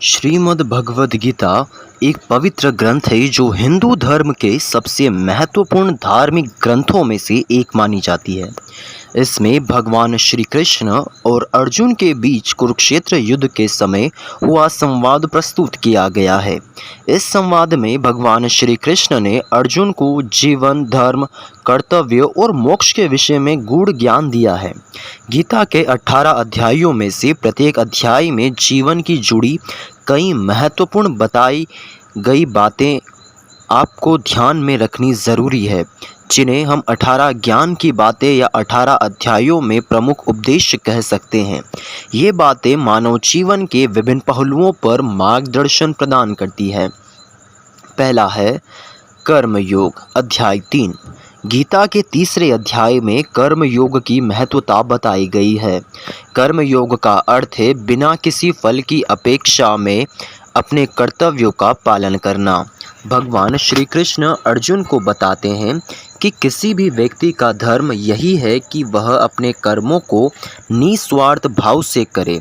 श्रीमद् भगवद गीता एक पवित्र ग्रंथ है जो हिंदू धर्म के सबसे महत्वपूर्ण धार्मिक ग्रंथों में से एक मानी जाती है। इसमें भगवान श्री कृष्ण और अर्जुन के बीच कुरुक्षेत्र युद्ध के समय हुआ संवाद प्रस्तुत किया गया है। इस संवाद में भगवान श्री कृष्ण ने अर्जुन को जीवन, धर्म, कर्तव्य और मोक्ष के विषय में गूढ़ ज्ञान दिया है। गीता के 18 अध्यायों में से प्रत्येक अध्याय में जीवन की जुड़ी कई महत्वपूर्ण बताई गई बातें आपको ध्यान में रखनी ज़रूरी है, जिन्हें हम 18 ज्ञान की बातें या 18 अध्यायों में प्रमुख उपदेश कह सकते हैं। ये बातें मानव जीवन के विभिन्न पहलुओं पर मार्गदर्शन प्रदान करती है। पहला है कर्म योग, अध्याय 3। गीता के तीसरे अध्याय में कर्म योग की महत्वता बताई गई है। कर्म योग का अर्थ है बिना किसी फल की अपेक्षा में अपने कर्तव्यों का पालन करना। भगवान श्री कृष्ण अर्जुन को बताते हैं कि किसी भी व्यक्ति का धर्म यही है कि वह अपने कर्मों को निस्वार्थ भाव से करे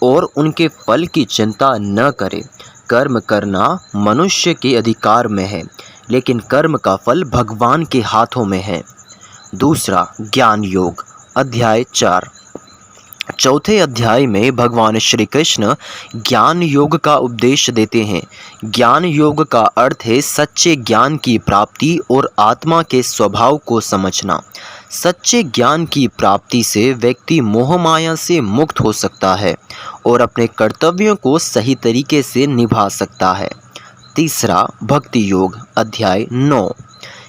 और उनके फल की चिंता न करे। कर्म करना मनुष्य के अधिकार में है, लेकिन कर्म का फल भगवान के हाथों में है। दूसरा, ज्ञान योग, अध्याय 4। चौथे अध्याय में भगवान श्री कृष्ण ज्ञान योग का उपदेश देते हैं। ज्ञान योग का अर्थ है सच्चे ज्ञान की प्राप्ति और आत्मा के स्वभाव को समझना। सच्चे ज्ञान की प्राप्ति से व्यक्ति मोह माया से मुक्त हो सकता है और अपने कर्तव्यों को सही तरीके से निभा सकता है। तीसरा, भक्ति योग, अध्याय 9।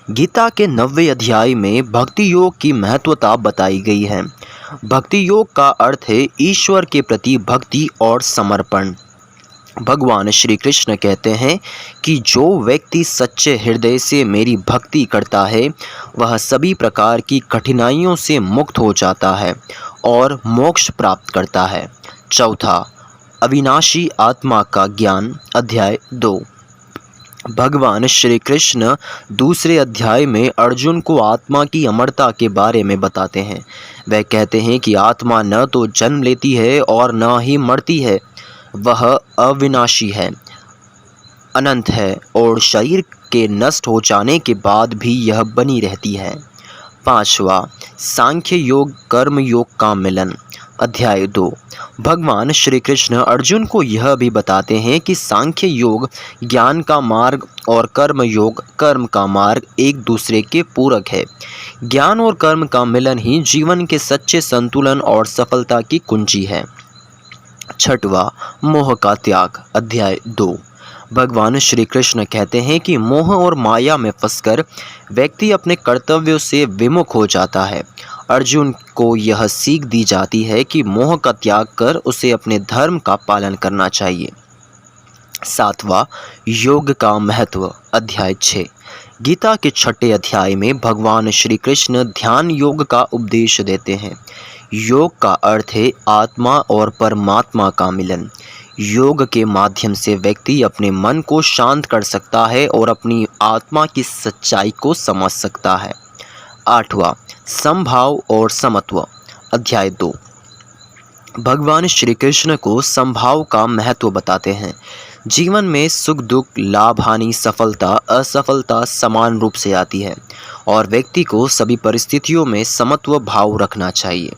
गीता के 9वें अध्याय में भक्ति योग की महत्वता बताई गई है। भक्ति योग का अर्थ है ईश्वर के प्रति भक्ति और समर्पण। भगवान श्री कृष्ण कहते हैं कि जो व्यक्ति सच्चे हृदय से मेरी भक्ति करता है वह सभी प्रकार की कठिनाइयों से मुक्त हो जाता है और मोक्ष प्राप्त करता है। चौथा, अविनाशी आत्मा का ज्ञान, अध्याय 2। भगवान श्री कृष्ण दूसरे अध्याय में अर्जुन को आत्मा की अमरता के बारे में बताते हैं। वह कहते हैं कि आत्मा न तो जन्म लेती है और न ही मरती है, वह अविनाशी है, अनंत है और शरीर के नष्ट हो जाने के बाद भी यह बनी रहती है। पांचवा, सांख्य योग कर्म योग का मिलन, अध्याय 2। भगवान श्री कृष्ण अर्जुन को यह भी बताते हैं कि सांख्य योग ज्ञान का मार्ग और कर्म योग कर्म का मार्ग एक दूसरे के पूरक है। ज्ञान और कर्म का मिलन ही जीवन के सच्चे संतुलन और सफलता की कुंजी है। छठवां, मोह का त्याग, अध्याय 2। भगवान श्री कृष्ण कहते हैं कि मोह और माया में फंसकर व्यक्ति अपने कर्तव्यों से विमुख हो जाता है। अर्जुन को यह सीख दी जाती है कि मोह का त्याग कर उसे अपने धर्म का पालन करना चाहिए। सातवां, योग का महत्व, अध्याय 6। गीता के 6ठे अध्याय में भगवान श्री कृष्ण ध्यान योग का उपदेश देते हैं। योग का अर्थ है आत्मा और परमात्मा का मिलन। योग के माध्यम से व्यक्ति अपने मन को शांत कर सकता है और अपनी आत्मा की सच्चाई को समझ सकता है। आठवां, समभाव और समत्व, अध्याय 2। भगवान श्री कृष्ण को समभाव का महत्व बताते हैं। जीवन में सुख दुख, लाभ हानि, सफलता असफलता समान रूप से आती है और व्यक्ति को सभी परिस्थितियों में समत्व भाव रखना चाहिए।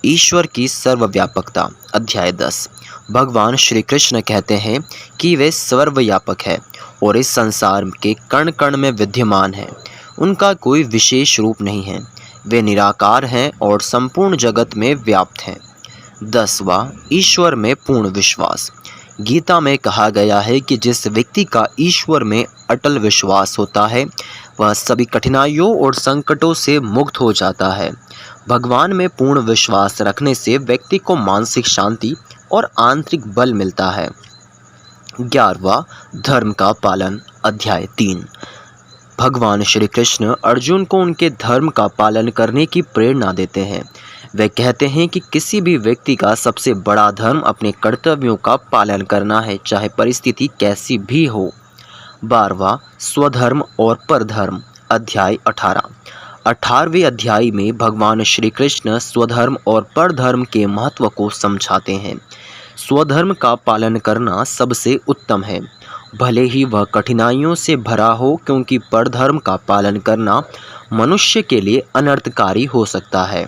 ईश्वर की सर्वव्यापकता, अध्याय 10। भगवान श्री कृष्ण कहते हैं कि वे सर्वव्यापक है और इस संसार के कण कण में विद्यमान है। उनका कोई विशेष रूप नहीं है, वे निराकार हैं और संपूर्ण जगत में व्याप्त हैं। 10वां, ईश्वर में पूर्ण विश्वास। गीता में कहा गया है कि जिस व्यक्ति का ईश्वर में अटल विश्वास होता है वह सभी कठिनाइयों और संकटों से मुक्त हो जाता है। भगवान में पूर्ण विश्वास रखने से व्यक्ति को मानसिक शांति और आंतरिक बल मिलता है। 11वां, धर्म का पालन, अध्याय 3। भगवान श्री कृष्ण अर्जुन को उनके धर्म का पालन करने की प्रेरणा देते हैं। वे कहते हैं कि किसी भी व्यक्ति का सबसे बड़ा धर्म अपने कर्तव्यों का पालन करना है, चाहे परिस्थिति कैसी भी हो। 12वां, स्वधर्म और परधर्म, अध्याय 18। 18वें अध्याय में भगवान श्री कृष्ण स्वधर्म और परधर्म के महत्व को समझाते हैं। स्वधर्म का पालन करना सबसे उत्तम है, भले ही वह कठिनाइयों से भरा हो, क्योंकि परधर्म का पालन करना मनुष्य के लिए अनर्थकारी हो सकता है।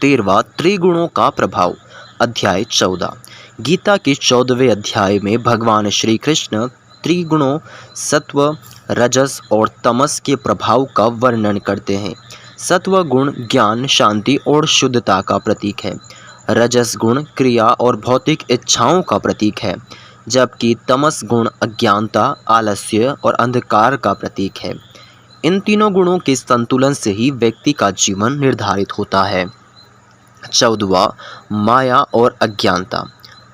13वां त्रिगुणों का प्रभाव, अध्याय 14। गीता के 14वें अध्याय में भगवान श्री कृष्ण त्रिगुणों सत्व, रजस और तमस के प्रभाव का वर्णन करते हैं। सत्व गुण ज्ञान, शांति और शुद्धता का प्रतीक है। रजस गुण क्रिया और भौतिक इच्छाओं का प्रतीक है, जबकि तमस गुण अज्ञानता, आलस्य और अंधकार का प्रतीक है। इन तीनों गुणों के संतुलन से ही व्यक्ति का जीवन निर्धारित होता है। 14वां माया और अज्ञानता,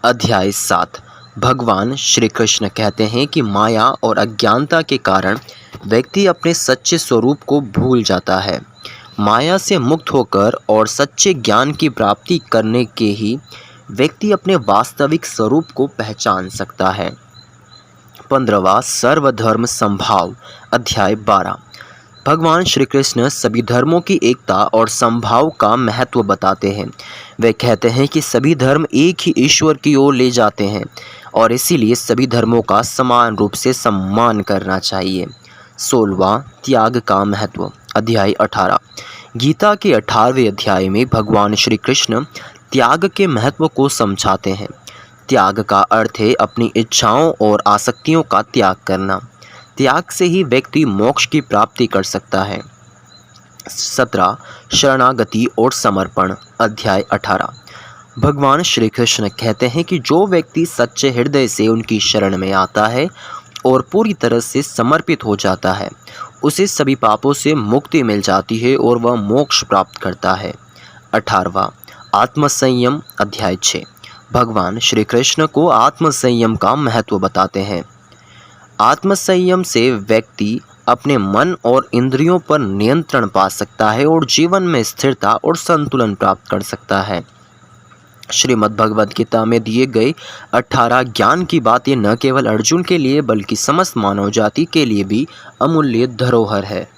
अध्याय 7। भगवान श्री कृष्ण कहते हैं कि माया और अज्ञानता के कारण व्यक्ति अपने सच्चे स्वरूप को भूल जाता है। माया से मुक्त होकर और सच्चे ज्ञान की प्राप्ति करने के ही व्यक्ति अपने वास्तविक स्वरूप को पहचान सकता है। 15वां सर्वधर्म संभाव, अध्याय 12। भगवान श्री कृष्ण सभी धर्मों की एकता और संभाव का महत्व बताते हैं। वे कहते हैं कि सभी धर्म एक ही ईश्वर की ओर ले जाते हैं और इसीलिए सभी धर्मों का समान रूप से सम्मान करना चाहिए। 16वां त्याग का महत्व, अध्याय 18। गीता के 18वें अध्याय में भगवान श्री कृष्ण त्याग के महत्व को समझाते हैं। त्याग का अर्थ है अपनी इच्छाओं और आसक्तियों का त्याग करना। त्याग से ही व्यक्ति मोक्ष की प्राप्ति कर सकता है। 17 शरणागति और समर्पण, अध्याय 18। भगवान श्री कृष्ण कहते हैं कि जो व्यक्ति सच्चे हृदय से उनकी शरण में आता है और पूरी तरह से समर्पित हो जाता है, उसे सभी पापों से मुक्ति मिल जाती है और वह मोक्ष प्राप्त करता है। 18वां आत्मसंयम, अध्याय 6। भगवान श्री कृष्ण को आत्मसंयम का महत्व बताते हैं। आत्मसंयम से व्यक्ति अपने मन और इंद्रियों पर नियंत्रण पा सकता है और जीवन में स्थिरता और संतुलन प्राप्त कर सकता है। श्रीमद् भगवद गीता में दिए गए 18 ज्ञान की बातें न केवल अर्जुन के लिए बल्कि समस्त मानव जाति के लिए भी अमूल्य धरोहर है।